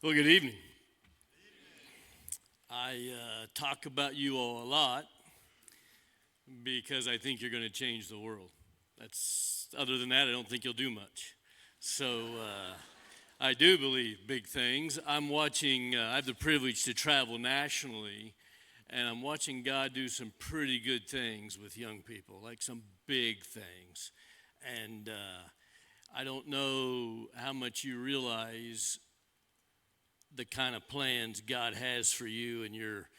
Well, good evening. I talk about you all a lot because I think you're going to change the world. Other than that, I don't think you'll do much. So I do believe big things. I have the privilege to travel nationally, and I'm watching God do some pretty good things with young people, like some big things. And I don't know how much you realize the kind of plans God has for you and your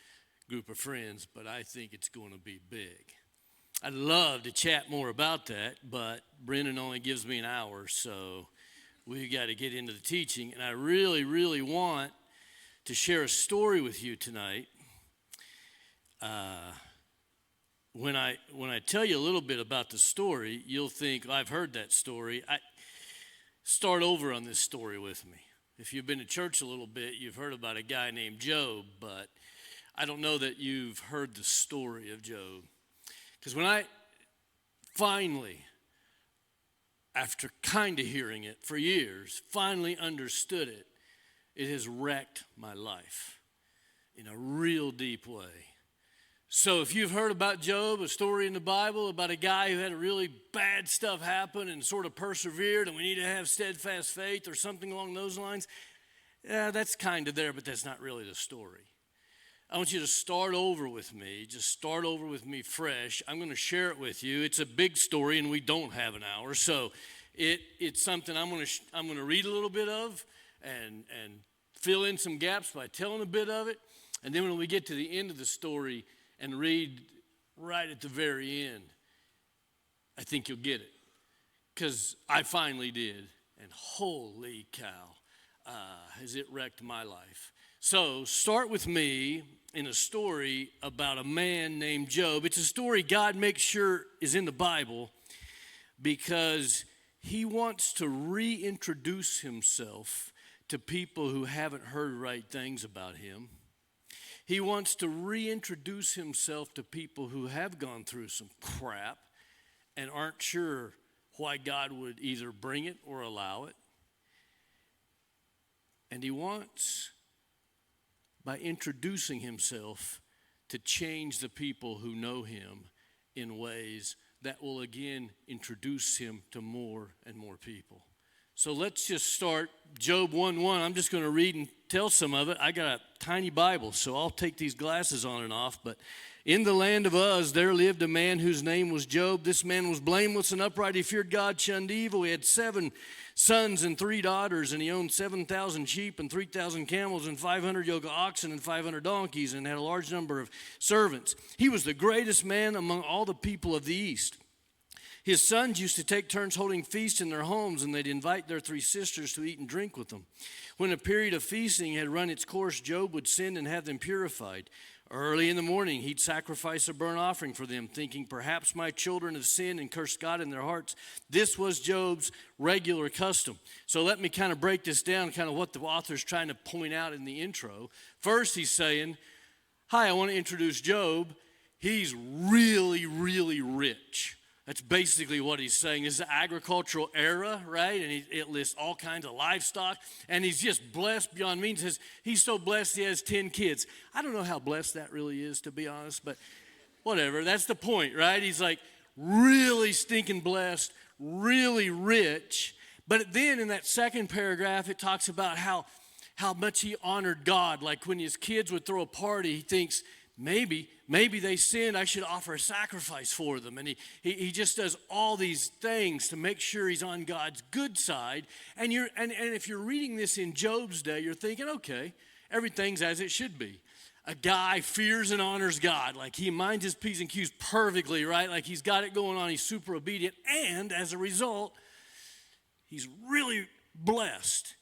group of friends, but I think it's going to be big. I'd love to chat more about that, but Brendan only gives me an hour, so we got to get into the teaching. And I really, really want to share a story with you tonight. When I tell you a little bit about the story, you'll think, I've heard that story. Start over on this story with me. If you've been to church a little bit, you've heard about a guy named Job, but I don't know that you've heard the story of Job. Because when I finally, after kind of hearing it for years, finally understood it, it has wrecked my life in a real deep way. So if you've heard about Job, a story in the Bible about a guy who had really bad stuff happen and sort of persevered, and we need to have steadfast faith or something along those lines, yeah, that's kind of there, but that's not really the story. I want you to start over with me. Just start over with me fresh. I'm going to share it with you. It's a big story, and we don't have an hour, so it's something I'm going to read a little bit of and fill in some gaps by telling a bit of it, and then when we get to the end of the story and read right at the very end, I think you'll get it. Because I finally did, and holy cow, has it wrecked my life. So start with me in a story about a man named Job. It's a story God makes sure is in the Bible because he wants to reintroduce himself to people who haven't heard right things about him. He wants to reintroduce himself to people who have gone through some crap and aren't sure why God would either bring it or allow it. And he wants, by introducing himself, to change the people who know him in ways that will again introduce him to more and more people. So let's just start Job 1:1. I'm just going to read and tell some of it. I got a tiny Bible, so I'll take these glasses on and off. But in the land of Uz, there lived a man whose name was Job. This man was blameless and upright. He feared God, shunned evil. He had 7 sons and 3 daughters, and he owned 7,000 sheep and 3,000 camels and 500 yoke of oxen and 500 donkeys, and had a large number of servants. He was the greatest man among all the people of the East. His sons used to take turns holding feasts in their homes, and they'd invite their 3 sisters to eat and drink with them. When a period of feasting had run its course, Job would send and have them purified. Early in the morning, he'd sacrifice a burnt offering for them, thinking, perhaps my children have sinned and cursed God in their hearts. This was Job's regular custom. So let me kind of break this down, kind of what the author's trying to point out in the intro. First, he's saying, hi, I want to introduce Job. He's really, really rich. That's basically what he's saying. This is the agricultural era, right? And it lists all kinds of livestock. And he's just blessed beyond means. He says he's so blessed he has 10 kids. I don't know how blessed that really is, to be honest, but whatever. That's the point, right? He's like really stinking blessed, really rich. But then in that second paragraph, it talks about how much he honored God. Like when his kids would throw a party, he thinks, maybe they sinned, I should offer a sacrifice for them. And he just does all these things to make sure he's on God's good side. And if you're reading this in Job's day, you're thinking, okay, everything's as it should be. A guy fears and honors God. Like he minds his P's and Q's perfectly, right? Like he's got it going on. He's super obedient. And as a result, he's really blessed.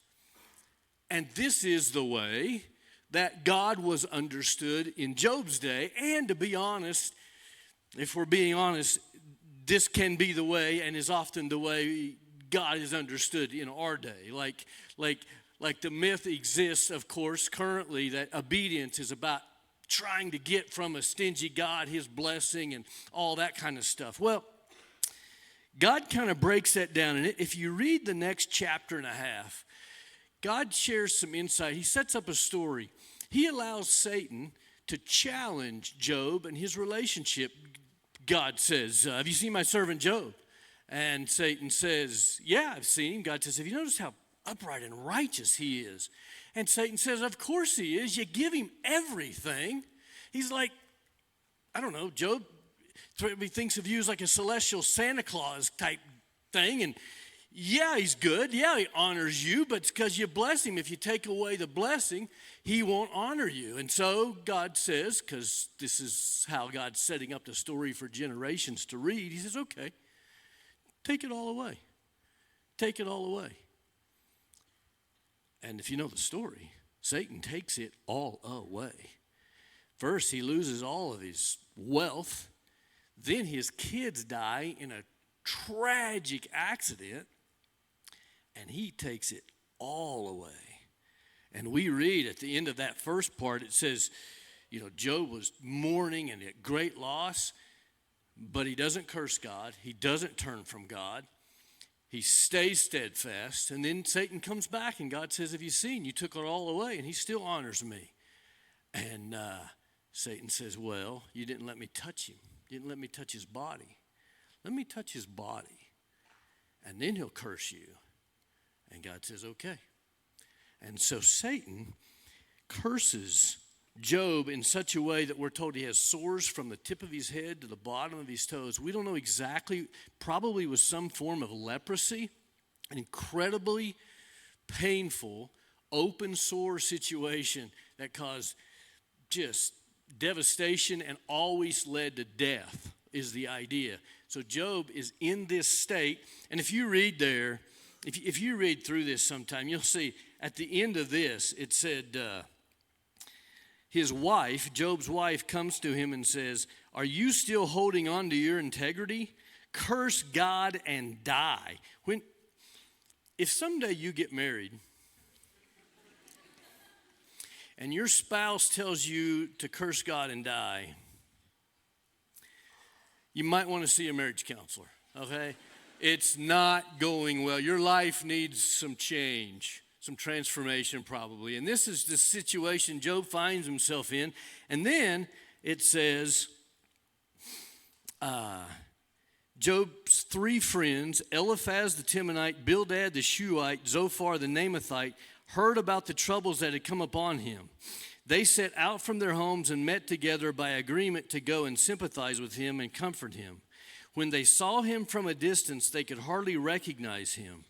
And this is the way that God was understood in Job's day. And to be honest, if we're being honest, this can be the way and is often the way God is understood in our day. Like the myth exists, of course, currently that obedience is about trying to get from a stingy God his blessing and all that kind of stuff. Well, God kind of breaks that down. And if you read the next chapter and a half, God shares some insight. He sets up a story. He allows Satan to challenge Job and his relationship. God says, have you seen my servant Job? And Satan says, yeah, I've seen him. God says, have you noticed how upright and righteous he is? And Satan says, of course he is. You give him everything. He's like, I don't know, Job thinks of you as like a celestial Santa Claus type thing. And yeah, he's good. Yeah, he honors you, but it's because you bless him. If you take away the blessing, he won't honor you. And so God says, because this is how God's setting up the story for generations to read, he says, okay, take it all away. Take it all away. And if you know the story, Satan takes it all away. First, he loses all of his wealth. Then his kids die in a tragic accident. And he takes it all away. And we read at the end of that first part, it says, Job was mourning and at great loss, but he doesn't curse God. He doesn't turn from God. He stays steadfast. And then Satan comes back and God says, have you seen? You took it all away and he still honors me. And Satan says, well, you didn't let me touch him. You didn't let me touch his body. Let me touch his body. And then he'll curse you. And God says, okay. And so Satan curses Job in such a way that we're told he has sores from the tip of his head to the bottom of his toes. We don't know exactly, probably was some form of leprosy, an incredibly painful, open sore situation that caused just devastation and always led to death is the idea. So Job is in this state, and if you read there, if you read through this sometime, you'll see at the end of this, it said, his wife, Job's wife, comes to him and says, are you still holding on to your integrity? Curse God and die. If someday you get married and your spouse tells you to curse God and die, you might want to see a marriage counselor, okay? It's not going well. Your life needs some change, some transformation probably. And this is the situation Job finds himself in. And then it says, Job's three friends, Eliphaz the Temanite, Bildad the Shuhite, Zophar the Naamathite, heard about the troubles that had come upon him. They set out from their homes and met together by agreement to go and sympathize with him and comfort him. When they saw him from a distance, they could hardly recognize him.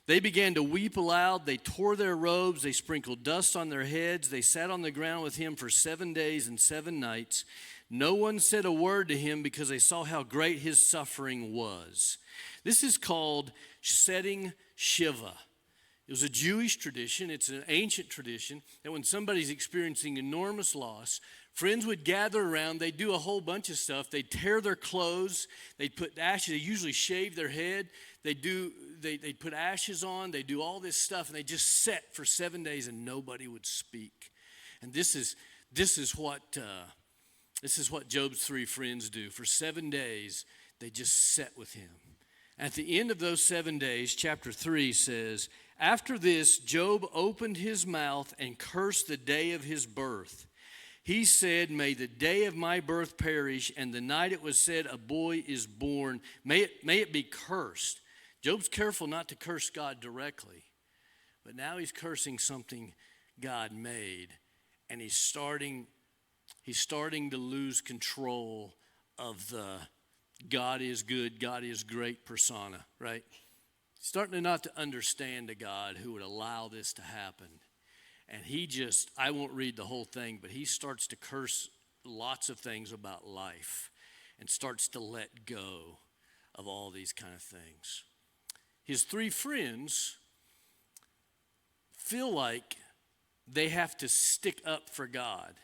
They began to weep aloud. They tore their robes. They sprinkled dust on their heads. They sat on the ground with him for 7 days and 7 nights. No one said a word to him because they saw how great his suffering was. This is called setting Shiva. It was a Jewish tradition. It's an ancient tradition that when somebody's experiencing enormous loss, friends would gather around. They'd do a whole bunch of stuff. They'd tear their clothes. They'd put ashes. They usually shave their head. They'd put ashes on. They'd do all this stuff, and they just sat for 7 days, and nobody would speak. And this is what Job's three friends do. For 7 days, they just sat with him. At the end of those 7 days, chapter 3 says, after this, Job opened his mouth and cursed the day of his birth. He said, may the day of my birth perish, and the night it was said a boy is born, may it be cursed. Job's careful not to curse God directly, but now he's cursing something God made, and he's starting to lose control of the God is good, God is great persona, right? Starting to not to understand a God who would allow this to happen. And I won't read the whole thing, but he starts to curse lots of things about life and starts to let go of all these kind of things. His three friends feel like they have to stick up for God.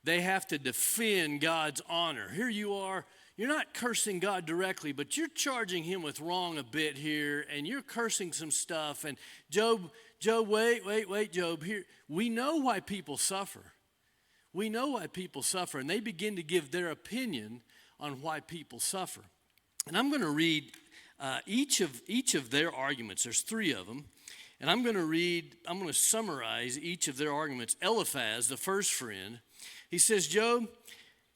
They have to defend God's honor. Here you are. You're not cursing God directly, but you're charging him with wrong a bit here, and you're cursing some stuff. And Job, wait, Job, here. We know why people suffer. We know why people suffer, and they begin to give their opinion on why people suffer. And I'm going to read each of their arguments. There's three of them, And I'm going to summarize each of their arguments. Eliphaz, the first friend, he says, Job,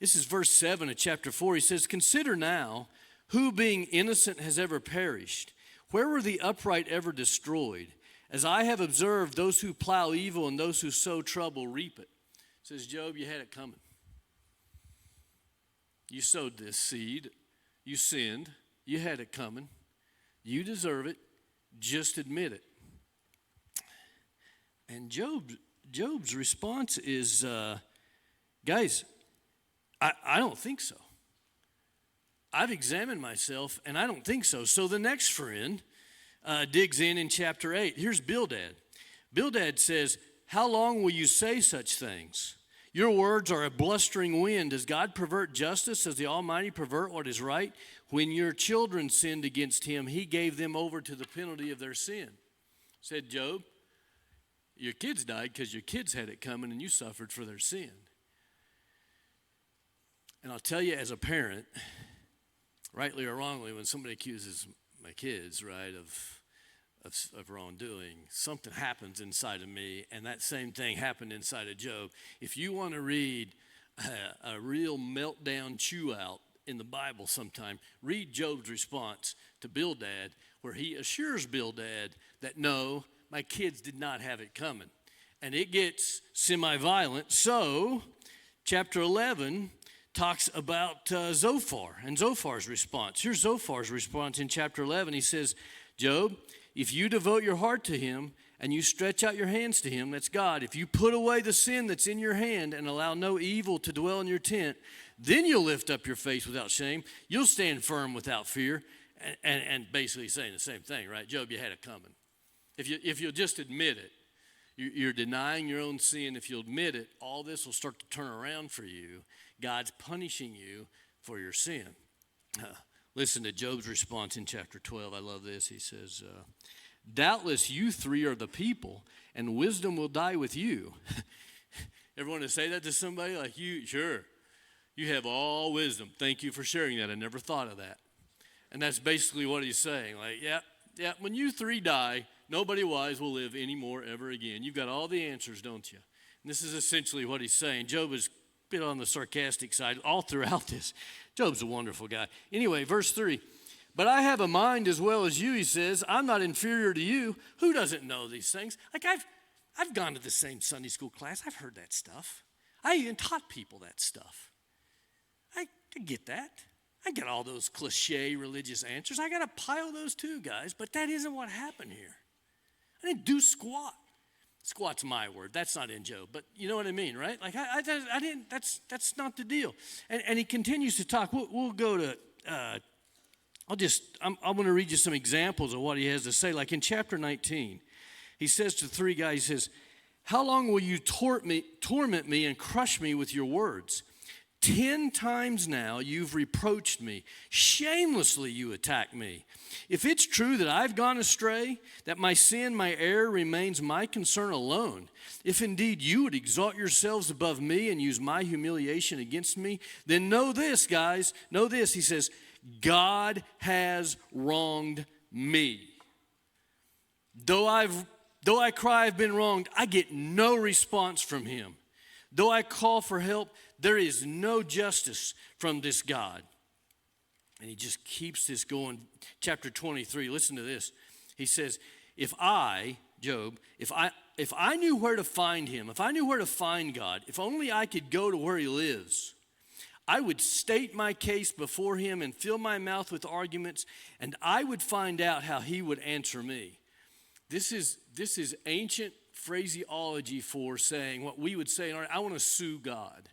this is verse 7 of chapter 4. He says, consider now who being innocent has ever perished. Where were the upright ever destroyed? As I have observed, those who plow evil and those who sow trouble reap it. Says Job, you had it coming. You sowed this seed. You sinned. You had it coming. You deserve it. Just admit it. And Job's response is, guys, I don't think so. I've examined myself, and I don't think so. So the next friend digs in chapter 8. Here's Bildad. Bildad says, how long will you say such things? Your words are a blustering wind. Does God pervert justice? Does the Almighty pervert what is right? When your children sinned against him, he gave them over to the penalty of their sin. Said Job, your kids died because your kids had it coming and you suffered for their sin. And I'll tell you as a parent, rightly or wrongly, when somebody accuses my kids, right, of wrongdoing, something happens inside of me, and that same thing happened inside of Job. If you want to read a real meltdown chew out in the Bible sometime, read Job's response to Bildad, where he assures Bildad that no, my kids did not have it coming. And it gets semi-violent. So, chapter 11 talks about Zophar and Zophar's response. Here's Zophar's response in chapter 11. He says, Job, if you devote your heart to him and you stretch out your hands to him, that's God, if you put away the sin that's in your hand and allow no evil to dwell in your tent, then you'll lift up your face without shame. You'll stand firm without fear. And basically saying the same thing, right? Job, you had it coming. If you'll just admit it, you're denying your own sin. If you'll admit it, all this will start to turn around for you. God's punishing you for your sin. Listen to Job's response in chapter 12. I love this. He says, doubtless you three are the people, and wisdom will die with you. Ever want to say that to somebody? Like, you, sure. You have all wisdom. Thank you for sharing that. I never thought of that. And that's basically what he's saying. Like, yeah, when you three die, nobody wise will live anymore ever again. You've got all the answers, don't you? And this is essentially what he's saying. Job is a bit on the sarcastic side all throughout this. Job's a wonderful guy. Anyway, verse 3. But I have a mind as well as you, he says. I'm not inferior to you. Who doesn't know these things? Like, I've gone to the same Sunday school class. I've heard that stuff. I even taught people that stuff. I get that. I get all those cliche religious answers. I got a pile of those too, guys. But that isn't what happened here. I didn't do squat. Squat's my word. That's not in Job. But you know what I mean, right? Like I didn't. That's not the deal. And he continues to talk. We'll go to. I'm going to read you some examples of what he has to say. Like in chapter 19, he says to three guys. He says, "How long will you torment me and crush me with your words? 10 times now you've reproached me. Shamelessly you attack me. If it's true that I've gone astray, that my sin, my error remains my concern alone, if indeed you would exalt yourselves above me and use my humiliation against me, then know this, guys, know this," he says, "God has wronged me. Though I cry I've been wronged, I get no response from him. Though I call for help, there is no justice from this God." And he just keeps this going. Chapter 23, listen to this. He says, Job, if I knew where to find him, if I knew where to find God, if only I could go to where he lives, I would state my case before him and fill my mouth with arguments, and I would find out how he would answer me. This is ancient phraseology for saying what we would say, I want to sue God.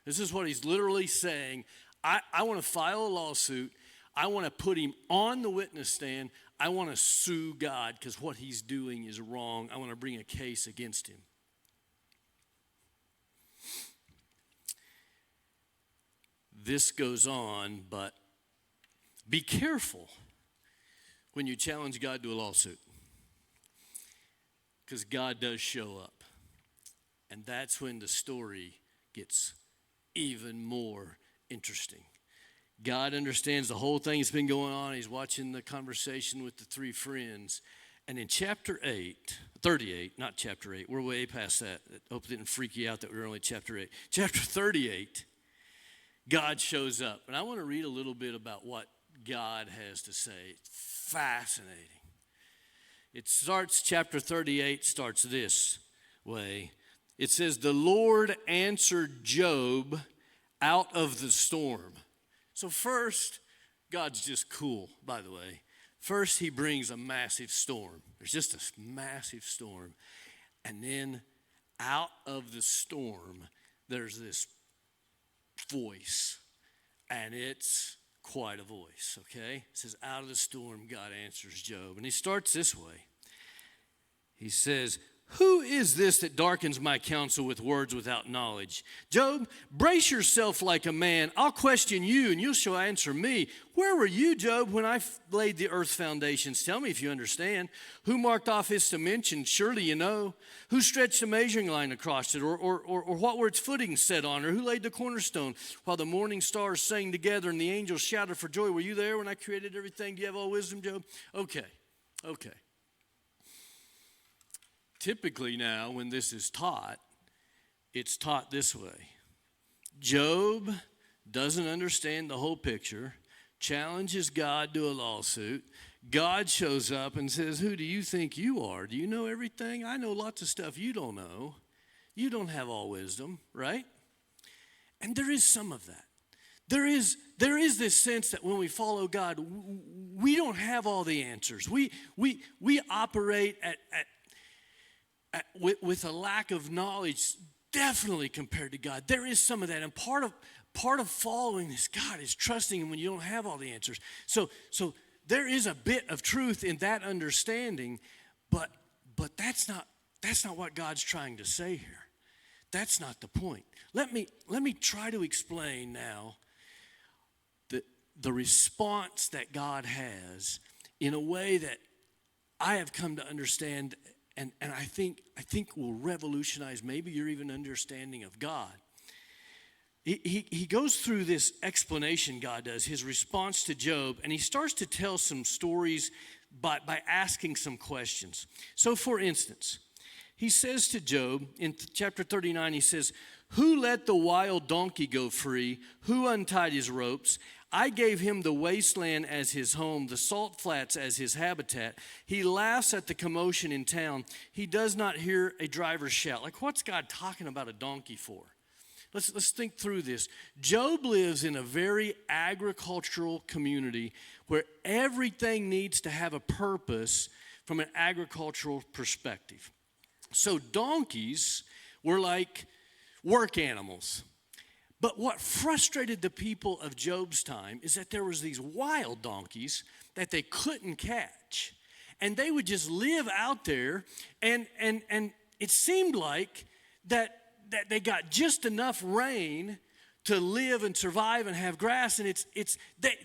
This is what he's literally saying. I want to file a lawsuit. I want to put him on the witness stand. I want to sue God because what he's doing is wrong. I want to bring a case against him. This goes on, but be careful when you challenge God to a lawsuit, because God does show up. And that's when the story gets even more interesting. God understands the whole thing that's been going on. He's watching the conversation with the three friends. And in chapter 38, not chapter 8, we're way past that. I hope it didn't freak you out that we were only chapter 8. Chapter 38, God shows up. And I want to read a little bit about what God has to say. It's fascinating. Chapter 38 starts this way. It says, the Lord answered Job out of the storm. So first, God's just cool, by the way. First, he brings a massive storm. There's just a massive storm. And then out of the storm, there's this voice. And it's quite a voice, okay? It says, out of the storm, God answers Job. And he starts this way. He says, who is this that darkens my counsel with words without knowledge? Job, brace yourself like a man. I'll question you, and you shall answer me. Where were you, Job, when I laid the earth's foundations? Tell me if you understand. Who marked off its dimensions? Surely you know. Who stretched a measuring line across it? Or what were its footings set on? Or who laid the cornerstone while the morning stars sang together and the angels shouted for joy? Were you there when I created everything? Do you have all wisdom, Job? Okay. Typically now, when this is taught, it's taught this way. Job doesn't understand the whole picture, challenges God to a lawsuit. God shows up and says, who do you think you are? Do you know everything? I know lots of stuff you don't know. You don't have all wisdom, right? And there is some of that. There is this sense that when we follow God, we don't have all the answers. We operate with a lack of knowledge, definitely compared to God. There is some of that. And part of following this God is trusting Him when you don't have all the answers. So there is a bit of truth in that understanding, but that's not what God's trying to say here. That's not the point. Let me try to explain now the response that God has in a way that I have come to understand. And I think will revolutionize maybe your even understanding of God. He goes through this explanation, God does, his response to Job, and he starts to tell some stories by asking some questions. So for instance, he says to Job in chapter 39, he says, who let the wild donkey go free? Who untied his ropes? I gave him the wasteland as his home, the salt flats as his habitat. He laughs at the commotion in town. He does not hear a driver shout. Like, what's God talking about a donkey for? Let's think through this. Job lives in a very agricultural community where everything needs to have a purpose from an agricultural perspective. So donkeys were like work animals. But what frustrated the people of Job's time is that there was these wild donkeys that they couldn't catch. And they would just live out there, and it seemed like that they got just enough rain to live and survive and have grass, and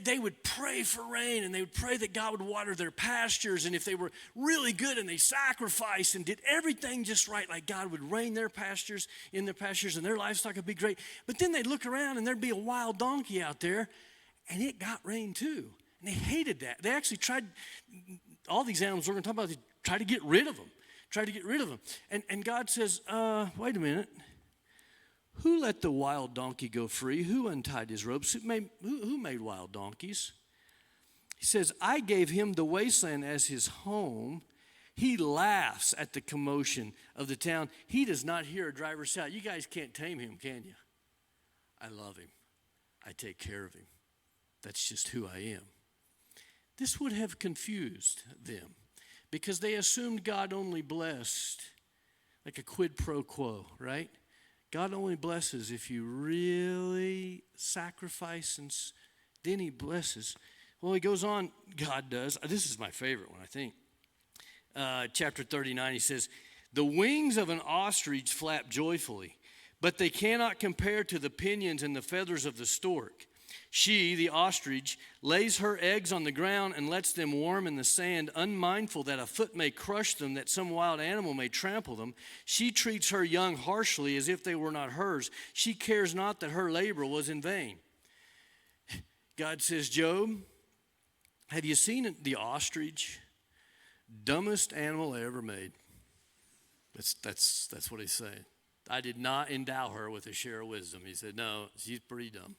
they would pray for rain, and they would pray that God would water their pastures, and if they were really good and they sacrificed and did everything just right, like God would rain their pastures in their pastures and their livestock would be great. But then they'd look around and there'd be a wild donkey out there, and it got rain too. And they hated that. They actually tried, all these animals we're going to talk about, they tried to get rid of them. And God says, wait a minute. Who let the wild donkey go free? Who untied his ropes? Who made wild donkeys? He says, I gave him the wasteland as his home. He laughs at the commotion of the town. He does not hear a driver shout. You guys can't tame him, can you? I love him. I take care of him. That's just who I am. This would have confused them because they assumed God only blessed like a quid pro quo, right? God only blesses if you really sacrifice, and then He blesses. Well, He goes on, God does. This is my favorite one, I think. Chapter 39, He says, the wings of an ostrich flap joyfully, but they cannot compare to the pinions and the feathers of the stork. She, the ostrich, lays her eggs on the ground and lets them warm in the sand, unmindful that a foot may crush them, that some wild animal may trample them. She treats her young harshly as if they were not hers. She cares not that her labor was in vain. God says, Job, have you seen the ostrich Dumbest animal I ever made. That's what he's saying. I did not endow her with a share of wisdom. He said, no, she's pretty dumb.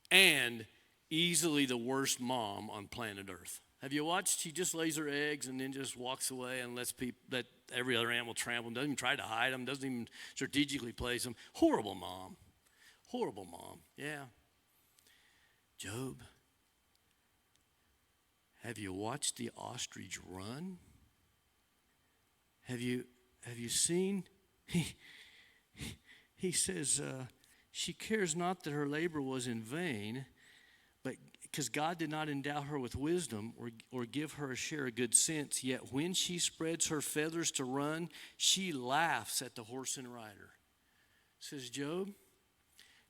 And easily the worst mom on planet Earth. Have you watched? She just lays her eggs and then just walks away and let every other animal trample them. Doesn't even try to hide them. Doesn't even strategically place them. Horrible mom. Horrible mom. Yeah. Job, have you watched the ostrich run? Have you seen? He says, she cares not that her labor was in vain, but because God did not endow her with wisdom or give her a share of good sense, yet when she spreads her feathers to run, she laughs at the horse and rider. Says Job,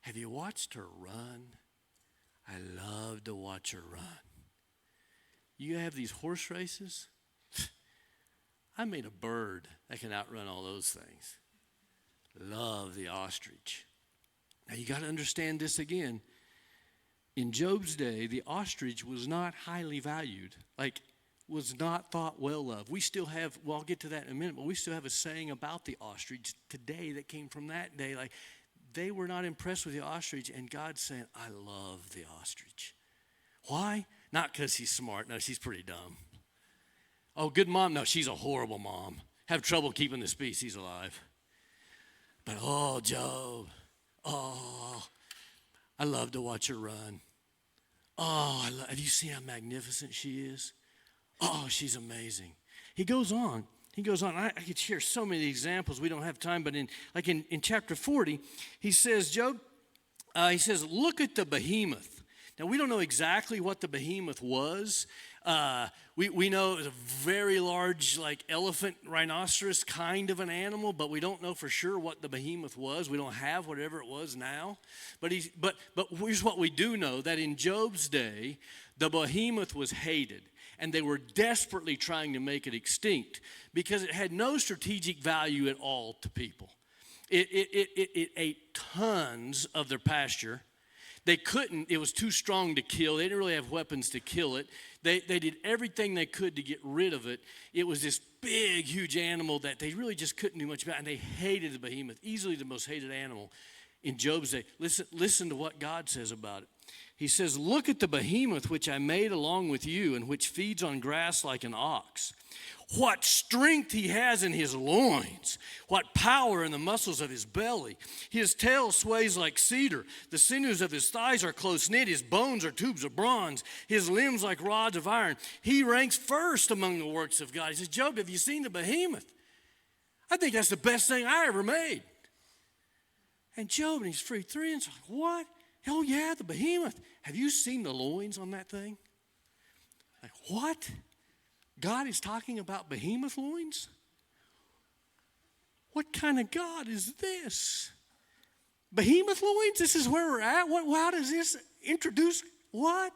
have you watched her run? I love to watch her run. You have these horse races. I made a bird that can outrun all those things. Love the ostrich. Now you got to understand this again. In Job's day, the ostrich was not highly valued, was not thought well of. We still have, I'll get to that in a minute, but we still have a saying about the ostrich today that came from that day. They were not impressed with the ostrich, and God's saying, I love the ostrich. Why? Not because he's smart. No, she's pretty dumb. Oh, good mom? No, she's a horrible mom. Have trouble keeping the species alive. But, oh, Job, I love to watch her run. Have you seen how magnificent she is? Oh, she's amazing. He goes on. I could share so many examples. We don't have time, but in chapter 40, he says, Job, look at the behemoth. Now, we don't know exactly what the behemoth was. We know it was a very large, elephant, rhinoceros kind of an animal, but we don't know for sure what the behemoth was. We don't have whatever it was now. But here's what we do know, that in Job's day, the behemoth was hated, and they were desperately trying to make it extinct because it had no strategic value at all to people. It ate tons of their pasture. They couldn't, it was too strong to kill. They didn't really have weapons to kill it. They did everything they could to get rid of it. It was this big, huge animal that they really just couldn't do much about, and they hated the behemoth, easily the most hated animal in Job's day. Listen to what God says about it. He says, look at the behemoth which I made along with you and which feeds on grass like an ox. What strength he has in his loins. What power in the muscles of his belly. His tail sways like cedar. The sinews of his thighs are close knit. His bones are tubes of bronze. His limbs like rods of iron. He ranks first among the works of God. He says, Job, have you seen the behemoth? I think that's the best thing I ever made. And Job, and he's free three, and it's like, what? Oh yeah, the behemoth. Have you seen the loins on that thing? Like, what? God is talking about behemoth loins? What kind of God is this? Behemoth loins? This is where we're at? How does this introduce what?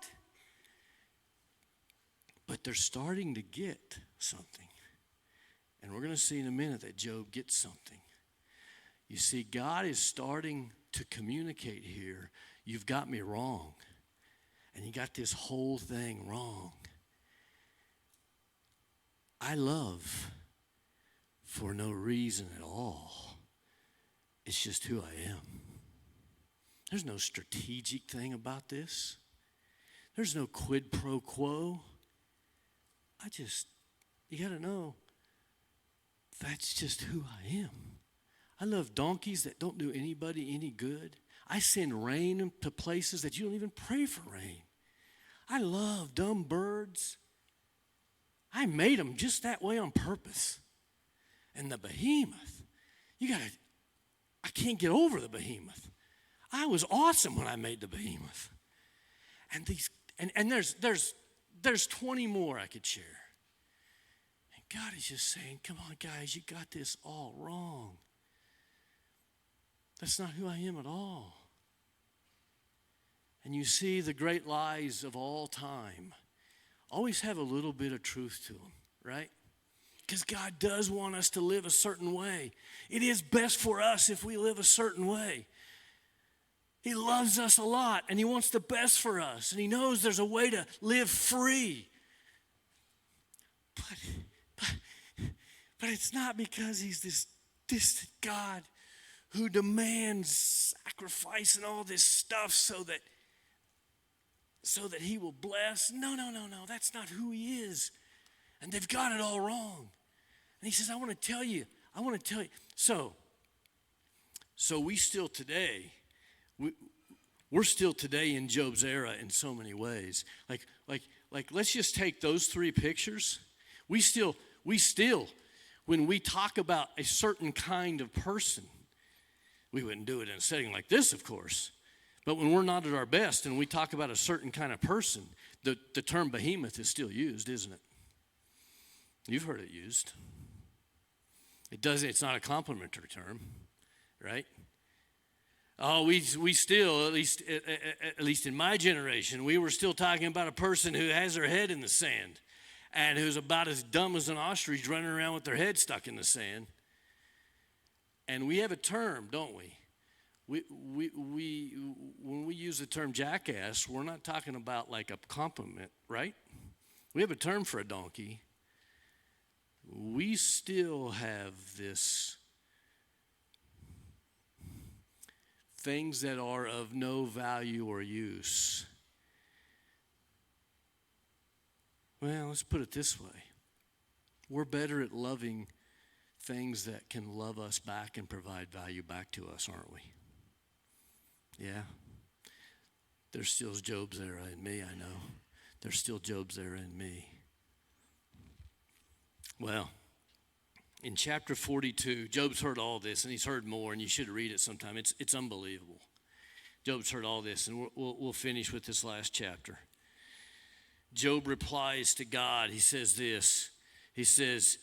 But they're starting to get something. And we're going to see in a minute that Job gets something. You see, God is starting to communicate here. You've got me wrong. And you got this whole thing wrong. I love for no reason at all. It's just who I am. There's no strategic thing about this. There's no quid pro quo. You got to know, that's just who I am. I love donkeys that don't do anybody any good. I send rain to places that you don't even pray for rain. I love dumb birds. I made them just that way on purpose. And the behemoth, I can't get over the behemoth. I was awesome when I made the behemoth. And there's 20 more I could share. And God is just saying, come on guys, you got this all wrong. That's not who I am at all. And you see the great lies of all time always have a little bit of truth to them, right? Because God does want us to live a certain way. It is best for us if we live a certain way. He loves us a lot, and he wants the best for us, and he knows there's a way to live free. But but it's not because he's this distant God who demands sacrifice and all this stuff so that he will bless. No, that's not who he is. And they've got it all wrong. And he says, I want to tell you. So we still today, we're still today in Job's era in so many ways. Like let's just take those three pictures. We still, when we talk about a certain kind of person, we wouldn't do it in a setting like this, of course. But when we're not at our best and we talk about a certain kind of person, the term behemoth is still used, isn't it? You've heard it used. It's not a complimentary term, right? Oh, we still, at least in my generation, we were still talking about a person who has their head in the sand and who's about as dumb as an ostrich running around with their head stuck in the sand. And we have a term, don't we? When we use the term jackass, we're not talking about like a compliment, right? We have a term for a donkey. We still have this things that are of no value or use. Well, let's put it this way. We're better at loving things that can love us back and provide value back to us, aren't we? Yeah. There's still Job's era in me, I know. There's still Job's era in me. Well, in chapter 42, Job's heard all this, and he's heard more, and you should read it sometime. It's unbelievable. Job's heard all this, and we'll finish with this last chapter. Job replies to God. He says this. He says,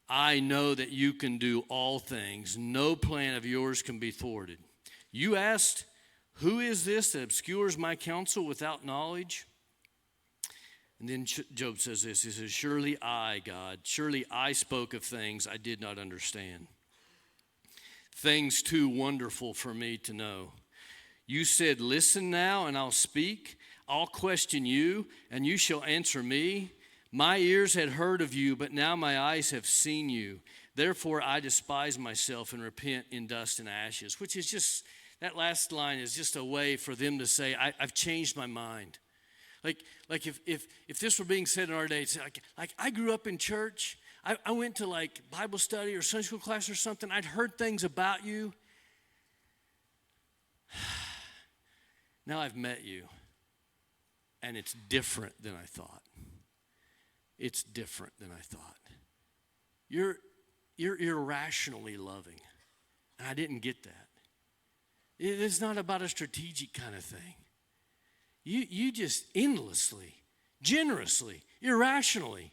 I know that you can do all things. No plan of yours can be thwarted. You asked, who is this that obscures my counsel without knowledge? And then Job says this. He says, surely I, God, surely I spoke of things I did not understand. Things too wonderful for me to know. You said, listen now and I'll speak. I'll question you and you shall answer me. My ears had heard of you, but now my eyes have seen you. Therefore I despise myself and repent in dust and ashes. Which is just, that last line is just a way for them to say, I've changed my mind. Like if this were being said in our day, it's like I grew up in church. I went to like Bible study or Sunday school class or something. I'd heard things about you. Now I've met you. And it's different than I thought. It's different than I thought. You're irrationally loving. And I didn't get that. It's not about a strategic kind of thing. You just endlessly, generously, irrationally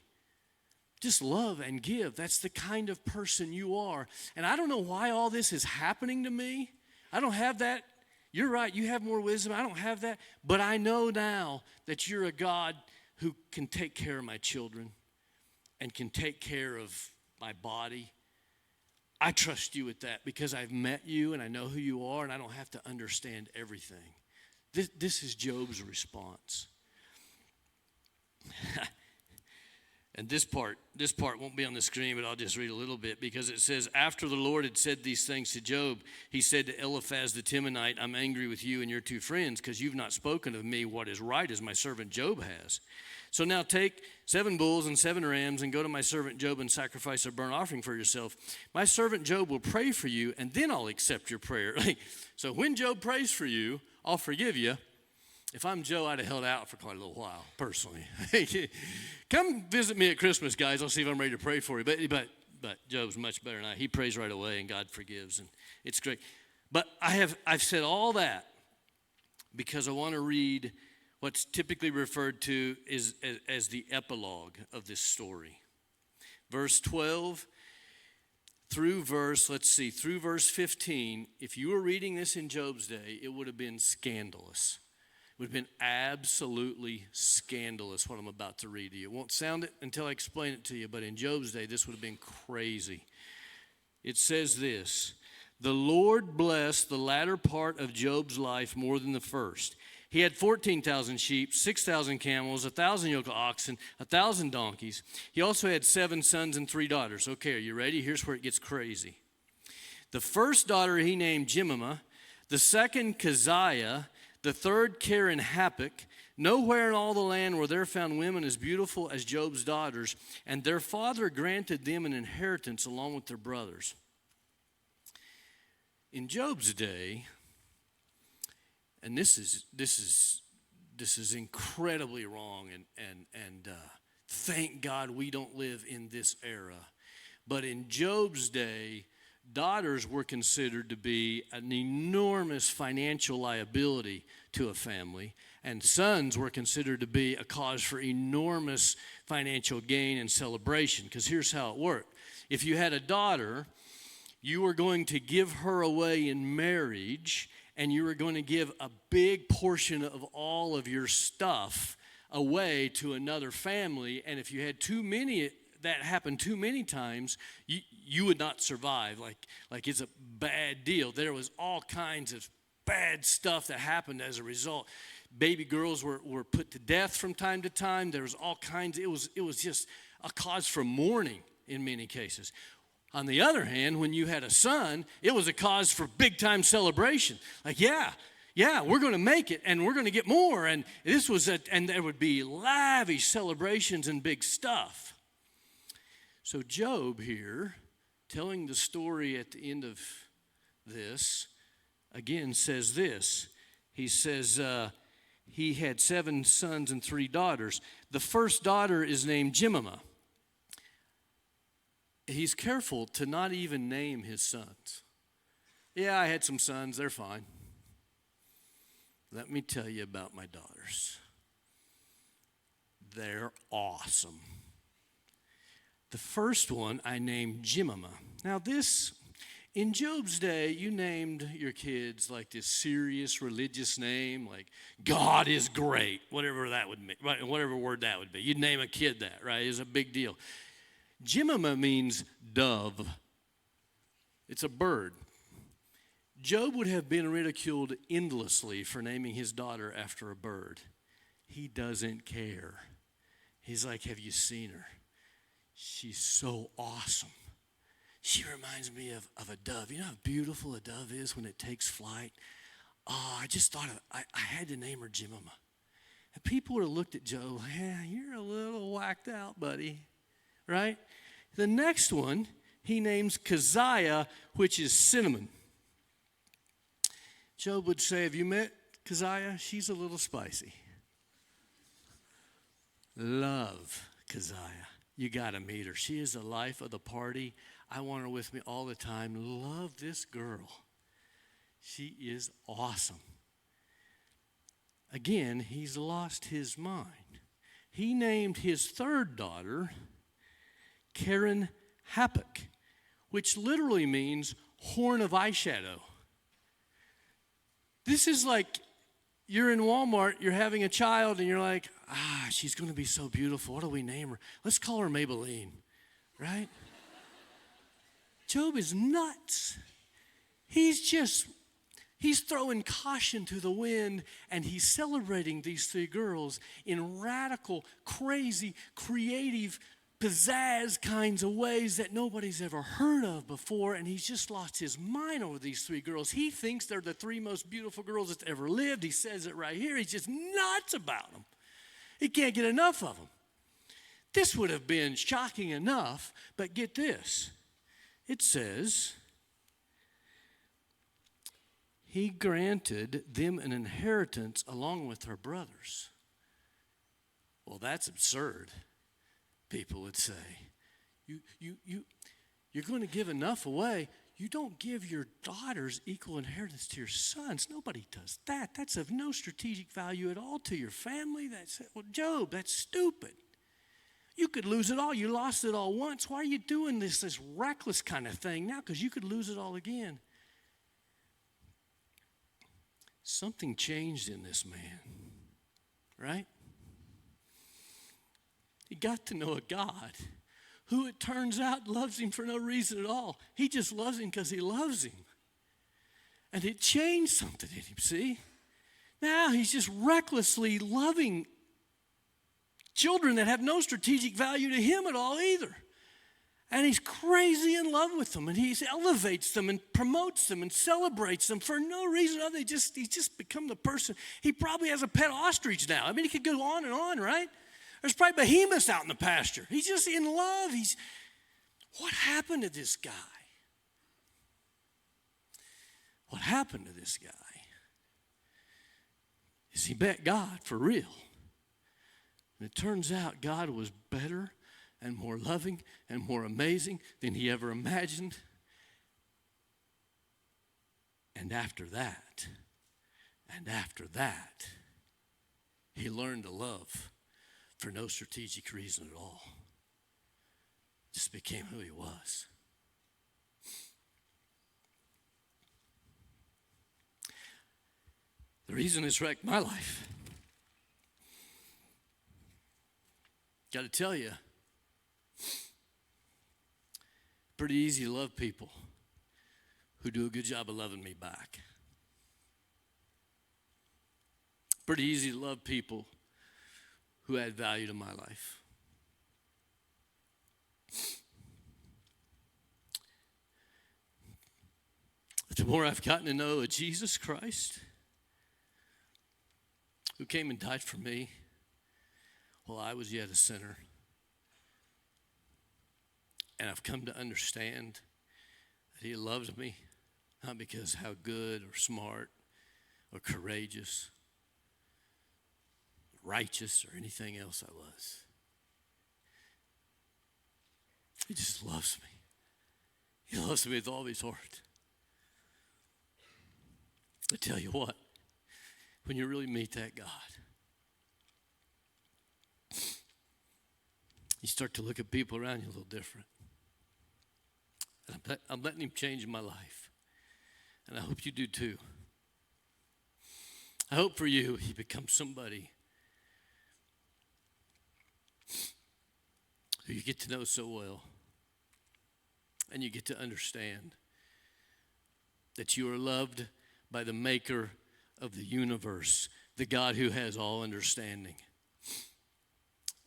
just love and give. That's the kind of person you are. And I don't know why all this is happening to me. I don't have that. You're right, you have more wisdom. I don't have that. But I know now that you're a God who can take care of my children and can take care of my body. I trust you with that because I've met you and I know who you are and I don't have to understand everything. This is Job's response. And this part won't be on the screen, but I'll just read a little bit because it says, after the Lord had said these things to Job, he said to Eliphaz the Temanite, I'm angry with you and your two friends because you've not spoken of me what is right as my servant Job has. So now take 7 bulls and 7 rams and go to my servant Job and sacrifice a burnt offering for yourself. My servant Job will pray for you and then I'll accept your prayer. So when Job prays for you, I'll forgive you. If I'm Joe, I'd have held out for quite a little while, personally. Come visit me at Christmas, guys. I'll see if I'm ready to pray for you. But Job's much better than I. He prays right away, and God forgives, and it's great. But I've said all that because I want to read what's typically referred to as the epilogue of this story. Verse 12 through verse 15. If you were reading this in Job's day, it would have been scandalous. It would have been absolutely scandalous what I'm about to read to you. It won't sound it until I explain it to you, but in Job's day, this would have been crazy. It says this, the Lord blessed the latter part of Job's life more than the first. He had 14,000 sheep, 6,000 camels, 1,000 yoke of oxen, 1,000 donkeys. He also had 7 sons and 3 daughters. Okay, are you ready? Here's where it gets crazy. The first daughter he named Jemimah, the second Keziah, the third Karen-Happuch. Nowhere in all the land were there found women as beautiful as Job's daughters, and their father granted them an inheritance along with their brothers. In Job's day, and this is incredibly wrong, and thank God we don't live in this era. But in Job's day, daughters were considered to be an enormous financial liability to a family, and sons were considered to be a cause for enormous financial gain and celebration. Because here's how it worked. If you had a daughter, you were going to give her away in marriage, and you were going to give a big portion of all of your stuff away to another family. And if you had too many, that happened too many times, you would not survive. Like it's a bad deal. There was all kinds of bad stuff that happened as a result. Baby girls were put to death from time to time. There was all kinds. It was just a cause for mourning in many cases. On the other hand, when you had a son, it was a cause for big-time celebration. Like, yeah, we're going to make it, and we're going to get more. And and there would be lavish celebrations and big stuff. So Job here, telling the story at the end of this, again says this. He says he had 7 sons and 3 daughters. The first daughter is named Jemimah. He's careful to not even name his sons. Yeah, I had some sons. They're fine. Let me tell you about my daughters. They're awesome. The first one I named Jemimah. Now this, in Job's day, you named your kids like this serious religious name, like God is great, whatever that would mean, whatever word that would be. You'd name a kid that, right? It's a big deal. Jemimah means dove. It's a bird. Job would have been ridiculed endlessly for naming his daughter after a bird. He doesn't care. He's like, have you seen her? She's so awesome. She reminds me of a dove. You know how beautiful a dove is when it takes flight? Oh, I just thought I had to name her Jemimah. And people would have looked at Job, yeah, you're a little whacked out, buddy. Right? The next one, he names Keziah, which is cinnamon. Job would say, have you met Keziah? She's a little spicy. Love Keziah. You got to meet her. She is the life of the party. I want her with me all the time. Love this girl. She is awesome. Again, he's lost his mind. He named his third daughter Karen-Happuch, which literally means horn of eyeshadow. This is like you're in Walmart, you're having a child, and you're like, she's going to be so beautiful. What do we name her? Let's call her Maybelline, right? Job is nuts. He's throwing caution to the wind, and he's celebrating these 3 girls in radical, crazy, creative, pizzazz kinds of ways that nobody's ever heard of before, and he's just lost his mind over these 3 girls. He thinks they're the 3 most beautiful girls that's ever lived. He says it right here. He's just nuts about them. He can't get enough of them. This would have been shocking enough, but get this. It says, he granted them an inheritance along with her brothers. Well, that's absurd. People would say, you're going to give enough away. You don't give your daughters equal inheritance to your sons. Nobody does that. That's of no strategic value at all to your family. Well, Job, that's stupid. You could lose it all. You lost it all once. Why are you doing this reckless kind of thing now? Because you could lose it all again. Something changed in this man, right? He got to know a God who, it turns out, loves him for no reason at all. He just loves him because he loves him. And it changed something in him, see? Now he's just recklessly loving children that have no strategic value to him at all either. And he's crazy in love with them, and he elevates them and promotes them and celebrates them for no reason other than he's just become the person. He probably has a pet ostrich now. I mean, he could go on and on, right? There's probably behemoths out in the pasture. He's just in love. What happened to this guy? What happened to this guy is he met God for real. And it turns out God was better and more loving and more amazing than he ever imagined. And after that, he learned to love for no strategic reason at all. Just became who he was. The reason it's wrecked my life, got to tell you, pretty easy to love people who do a good job of loving me back. Pretty easy to love people who add value to my life. But the more I've gotten to know a Jesus Christ who came and died for me while I was yet a sinner, and I've come to understand that he loves me, not because how good or smart or courageous, righteous or anything else I was. He just loves me. He loves me with all his heart. I tell you what, when you really meet that God, you start to look at people around you a little different. And I'm letting him change my life. And I hope you do too. I hope for you he becomes somebody who you get to know so well. And you get to understand that you are loved by the maker of the universe, the God who has all understanding.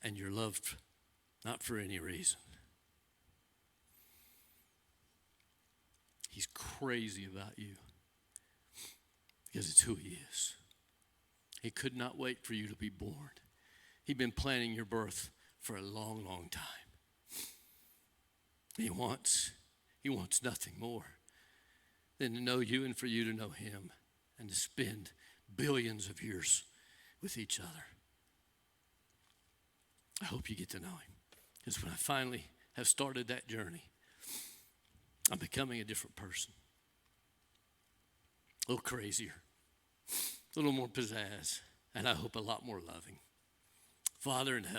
And you're loved not for any reason. He's crazy about you because it's who he is. He could not wait for you to be born. He'd been planning your birth for a long, long time. He wants nothing more than to know you and for you to know him and to spend billions of years with each other. I hope you get to know him, because when I finally have started that journey, I'm becoming a different person. A little crazier, a little more pizzazz, and I hope a lot more loving. Father in heaven,